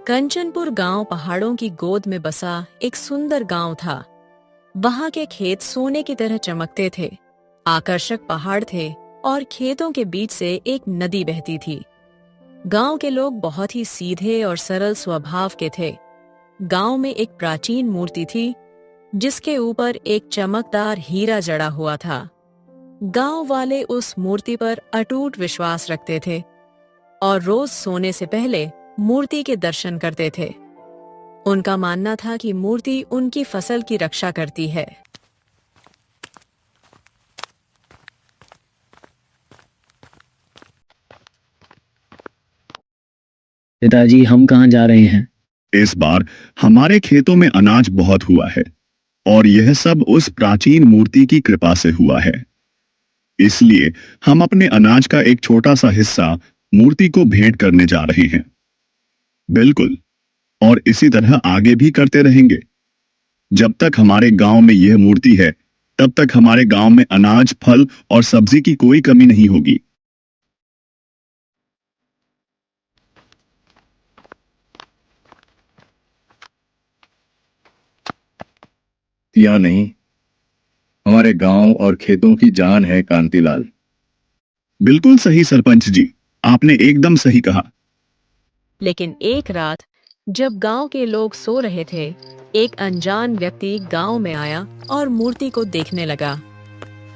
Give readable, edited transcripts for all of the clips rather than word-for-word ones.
कंचनपुर गांव पहाड़ों की गोद में बसा एक सुंदर गांव था। वहां के खेत सोने की तरह चमकते थे। आकर्षक पहाड़ थे और खेतों के बीच से एक नदी बहती थी। गांव के लोग बहुत ही सीधे और सरल स्वभाव के थे। गांव में एक प्राचीन मूर्ति थी जिसके ऊपर एक चमकदार हीरा जड़ा हुआ था। गांव वाले उस मूर्ति पर अटूट विश्वास रखते थे और रोज सोने से पहले मूर्ति के दर्शन करते थे। उनका मानना था कि मूर्ति उनकी फसल की रक्षा करती है। पिताजी, हम कहाँ जा रहे हैं? इस बार हमारे खेतों में अनाज बहुत हुआ है और यह सब उस प्राचीन मूर्ति की कृपा से हुआ है। इसलिए हम अपने अनाज का एक छोटा सा हिस्सा मूर्ति को भेंट करने जा रहे हैं। बिल्कुल, और इसी तरह आगे भी करते रहेंगे। जब तक हमारे गांव में यह मूर्ति है, तब तक हमारे गांव में अनाज, फल और सब्जी की कोई कमी नहीं होगी। या नहीं, हमारे गांव और खेतों की जान है कांतिलाल। बिल्कुल सही सरपंच जी, आपने एकदम सही कहा। लेकिन एक रात जब गांव के लोग सो रहे थे, एक अनजान व्यक्ति गांव में आया और मूर्ति को देखने लगा।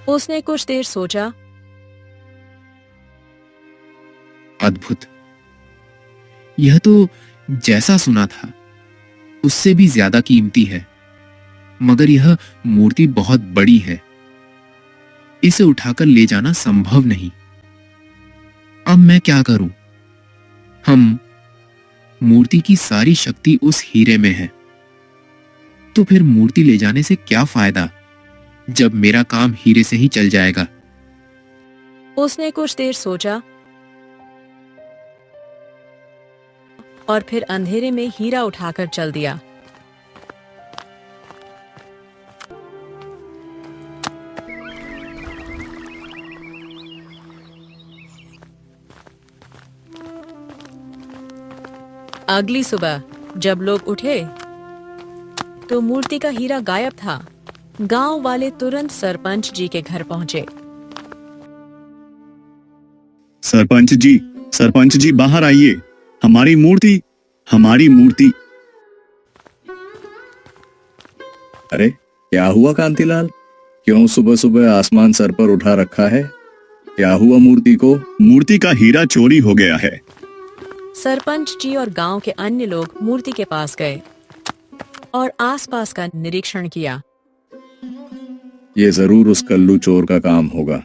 उसने कुछ देर सोचा। अद्भुत! यह तो जैसा सुना था उससे भी ज्यादा कीमती है, मगर यह मूर्ति बहुत बड़ी है। इसे उठाकर ले जाना संभव नहीं। अब मैं क्या करूं? मूर्ति की सारी शक्ति उस हीरे में है, तो फिर मूर्ति ले जाने से क्या फायदा जब मेरा काम हीरे से ही चल जाएगा। उसने कुछ देर सोचा और फिर अंधेरे में हीरा उठाकर चल दिया। अगली सुबह जब लोग उठे तो मूर्ति का हीरा गायब था। गांव वाले तुरंत सरपंच जी के घर पहुंचे। सरपंच जी बाहर आइए। हमारी मूर्ति। अरे, क्या हुआ कांतिलाल? क्यों सुबह सुबह आसमान सर पर उठा रखा है? क्या हुआ मूर्ति को? मूर्ति का हीरा चोरी हो गया है। सरपंच जी और गांव के अन्य लोग मूर्ति के पास गए और आसपास का निरीक्षण किया। ये जरूर उस कल्लू चोर का काम होगा।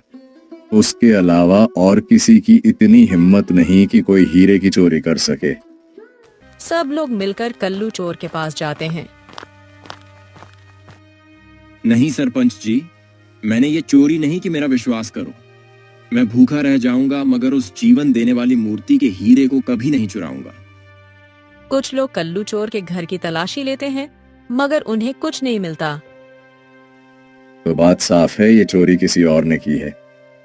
उसके अलावा और किसी की इतनी हिम्मत नहीं कि कोई हीरे की चोरी कर सके। सब लोग मिलकर कल्लू चोर के पास जाते हैं। नहीं सरपंच जी, मैंने ये चोरी नहीं कि मेरा विश्वास करो। मैं भूखा रह जाऊंगा मगर उस जीवन देने वाली मूर्ति के हीरे को कभी नहीं चुराऊंगा। कुछ लोग कल्लू चोर के घर की तलाशी लेते हैं मगर उन्हें कुछ नहीं मिलता। तो बात साफ है, ये चोरी किसी और ने की है।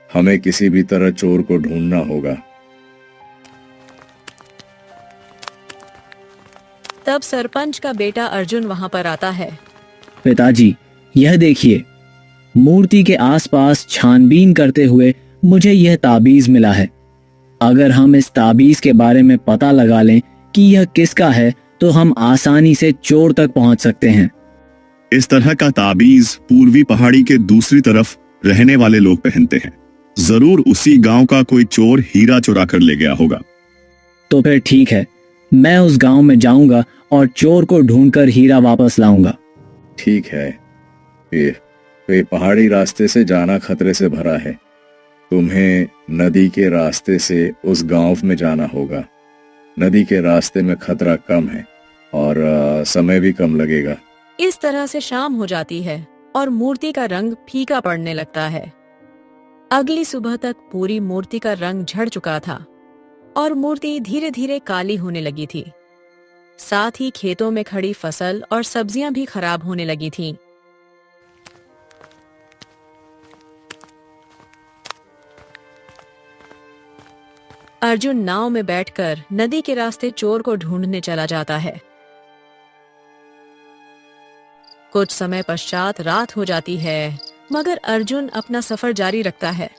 हमें किसी भी तरह चोर को ढूंढना होगा। तब सरपंच का बेटा अर्जुन वहां पर आता है। पिताजी, यह देखिए, मूर्ति के आसपास छानबीन करते हुए मुझे यह ताबीज मिला है। अगर हम इस ताबीज के बारे में पता लगा लें कि यह किसका है, तो हम आसानी से चोर तक पहुंच सकते हैं। इस तरह का ताबीज पूर्वी पहाड़ी के दूसरी तरफ रहने वाले लोग पहनते हैं। जरूर उसी गांव का कोई चोर हीरा चुरा कर ले गया होगा। तो फिर ठीक है, मैं उस गांव में जाऊंगा और चोर को ढूंढकर हीरा वापस लाऊंगा। ठीक है, ये पहाड़ी रास्ते से जाना खतरे से भरा है। तुम्हें नदी के रास्ते से उस गांव में जाना होगा। नदी के रास्ते में खतरा कम है और समय भी कम लगेगा। इस तरह से शाम हो जाती है और मूर्ति का रंग फीका पड़ने लगता है। अगली सुबह तक पूरी मूर्ति का रंग झड़ चुका था और मूर्ति धीरे धीरे काली होने लगी थी। साथ ही खेतों में खड़ी फसल और सब्जियां भी खराब होने लगी थीं। अर्जुन नाव में बैठकर नदी के रास्ते चोर को ढूंढने चला जाता है। कुछ समय पश्चात रात हो जाती है, मगर अर्जुन अपना सफर जारी रखता है।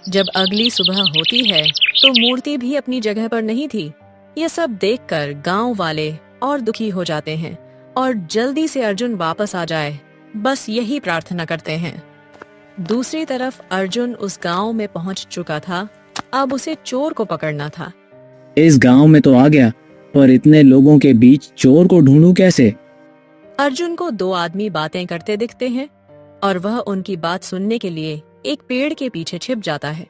जब अगली सुबह होती है तो मूर्ति भी अपनी जगह पर नहीं थी। यह सब देखकर गांव वाले और दुखी हो जाते हैं और जल्दी से अर्जुन वापस आ जाए, बस यही प्रार्थना करते हैं। दूसरी तरफ अर्जुन उस गांव में पहुंच चुका था। अब उसे चोर को पकड़ना था। इस गांव में तो आ गया, पर इतने लोगों के बीच चोर को ढूंढूं कैसे? अर्जुन को दो आदमी बातें करते दिखते हैं और वह उनकी बात सुनने के लिए एक पेड़ के पीछे छिप जाता है।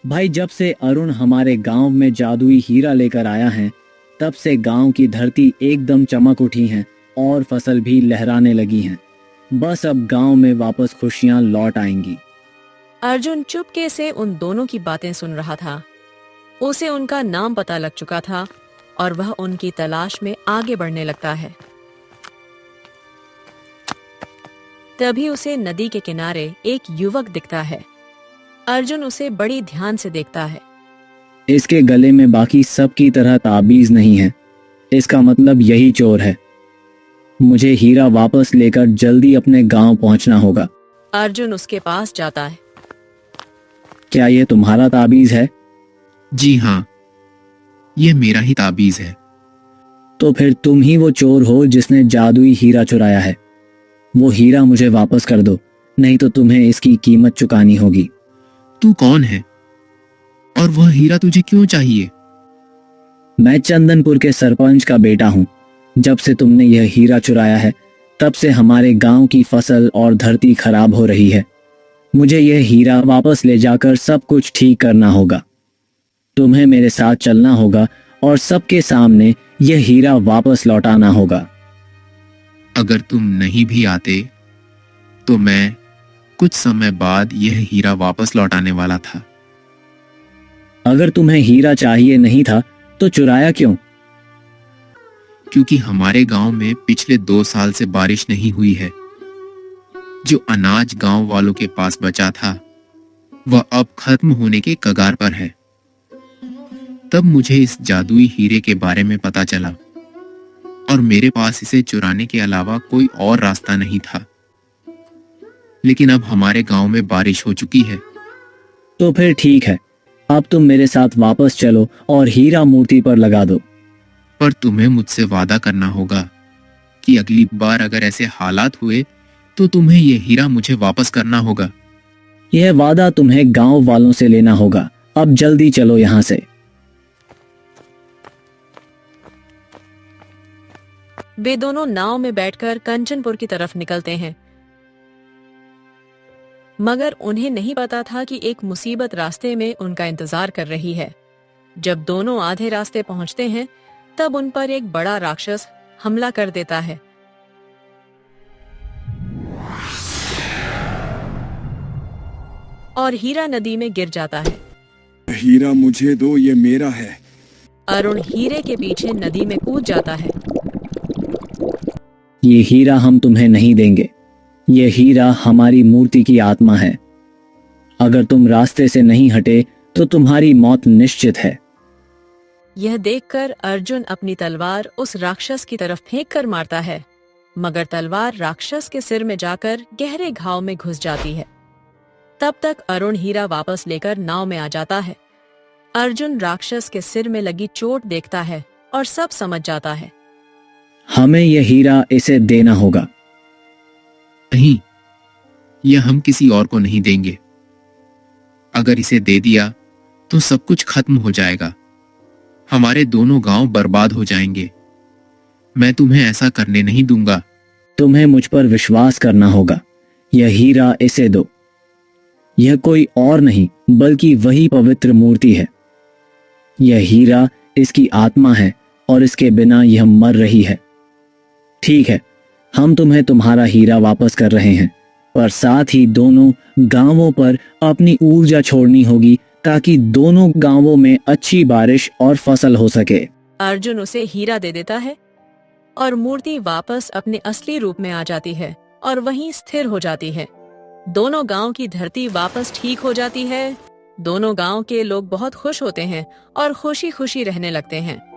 भाई, जब से अरुण हमारे गांव में जादुई हीरा लेकर आया है, तब से गांव की धरती एकदम चमक उठी है और फसल भी लहराने लगी हैं। बस अब गांव में वापस खुशियां लौट आएंगी। अर्जुन चुपके से उन दोनों की बातें सुन रहा था। उसे उनका नाम पता लग चुका था और वह उनकी तलाश में आगे बढ़ने लगता है। तभी उसे नदी के किनारे एक युवक दिखता है। अर्जुन उसे बड़ी ध्यान से देखता है। इसके गले में बाकी सब की तरह ताबीज नहीं है। इसका मतलब यही चोर है। मुझे हीरा वापस लेकर जल्दी अपने गांव पहुंचना होगा। अर्जुन उसके पास जाता है। क्या ये तुम्हारा ताबीज है? जी हाँ, यह मेरा ही ताबीज है। तो फिर तुम ही वो चोर हो जिसने जादुई हीरा चुराया है। वो हीरा मुझे वापस कर दो, नहीं तो तुम्हें इसकी कीमत चुकानी होगी। तू कौन है और वह हीरा तुझे क्यों चाहिए? मैं चंदनपुर के सरपंच का बेटा हूँ। जब से तुमने यह हीरा चुराया है, तब से हमारे गांव की फसल और धरती खराब हो रही है। मुझे यह हीरा वापस ले जाकर सब कुछ ठीक करना होगा। तुम्हें मेरे साथ चलना होगा और सबके सामने यह हीरा वापस लौटाना होगा। अगर तुम नहीं भी आते तो मैं कुछ समय बाद यह हीरा वापस लौटाने वाला था। अगर तुम्हें हीरा चाहिए नहीं था तो चुराया क्यों? क्योंकि हमारे गांव में पिछले 2 साल से बारिश नहीं हुई है। जो अनाज गांव वालों के पास बचा था वह अब खत्म होने के कगार पर है। तब मुझे इस जादुई हीरे के बारे में पता चला और मेरे पास इसे चुराने के अलावा कोई और रास्ता नहीं था। लेकिन अब हमारे गांव में बारिश हो चुकी है। तो फिर ठीक है, अब तुम मेरे साथ वापस चलो और हीरा मूर्ति पर लगा दो। पर तुम्हें मुझसे वादा करना होगा कि अगली बार अगर ऐसे हालात हुए तो तुम्हें यह हीरा मुझे वापस करना होगा। यह वादा तुम्हें गांव वालों से लेना होगा। अब जल्दी चलो यहाँ से। वे दोनों नाव में बैठकर कंचनपुर की तरफ निकलते हैं, मगर उन्हें नहीं पता था कि एक मुसीबत रास्ते में उनका इंतजार कर रही है। जब दोनों आधे रास्ते पहुंचते हैं, तब उन पर एक बड़ा राक्षस हमला कर देता है। और हीरा नदी में गिर जाता है। हीरा मुझे दो, ये मेरा है। अरुण हीरे के पीछे नदी में कूद जाता है। ये हीरा हम तुम्हें नहीं देंगे। ये हीरा हमारी मूर्ति की आत्मा है। अगर तुम रास्ते से नहीं हटे तो तुम्हारी मौत निश्चित है। यह देखकर अर्जुन अपनी तलवार उस राक्षस की तरफ फेंक कर मारता है, मगर तलवार राक्षस के सिर में जाकर गहरे घाव में घुस जाती है। तब तक अरुण हीरा वापस लेकर नाव में आ जाता है। अर्जुन राक्षस के सिर में लगी चोट देखता है और सब समझ जाता है। हमें यह हीरा इसे देना होगा। नहीं, यह हम किसी और को नहीं देंगे। अगर इसे दे दिया तो सब कुछ खत्म हो जाएगा। हमारे दोनों गांव बर्बाद हो जाएंगे। मैं तुम्हें ऐसा करने नहीं दूंगा। तुम्हें मुझ पर विश्वास करना होगा। यह हीरा इसे दो। यह कोई और नहीं बल्कि वही पवित्र मूर्ति है। यह हीरा इसकी आत्मा है और इसके बिना यह मर रही है। ठीक है, हम तुम्हें तुम्हारा हीरा वापस कर रहे हैं, पर साथ ही दोनों गांवों पर अपनी ऊर्जा छोड़नी होगी ताकि दोनों गांवों में अच्छी बारिश और फसल हो सके। अर्जुन उसे हीरा दे देता है और मूर्ति वापस अपने असली रूप में आ जाती है और वहीं स्थिर हो जाती है। दोनों गांव की धरती वापस ठीक हो जाती है। दोनों गांव के लोग बहुत खुश होते हैं और खुशी खुशी रहने लगते हैं।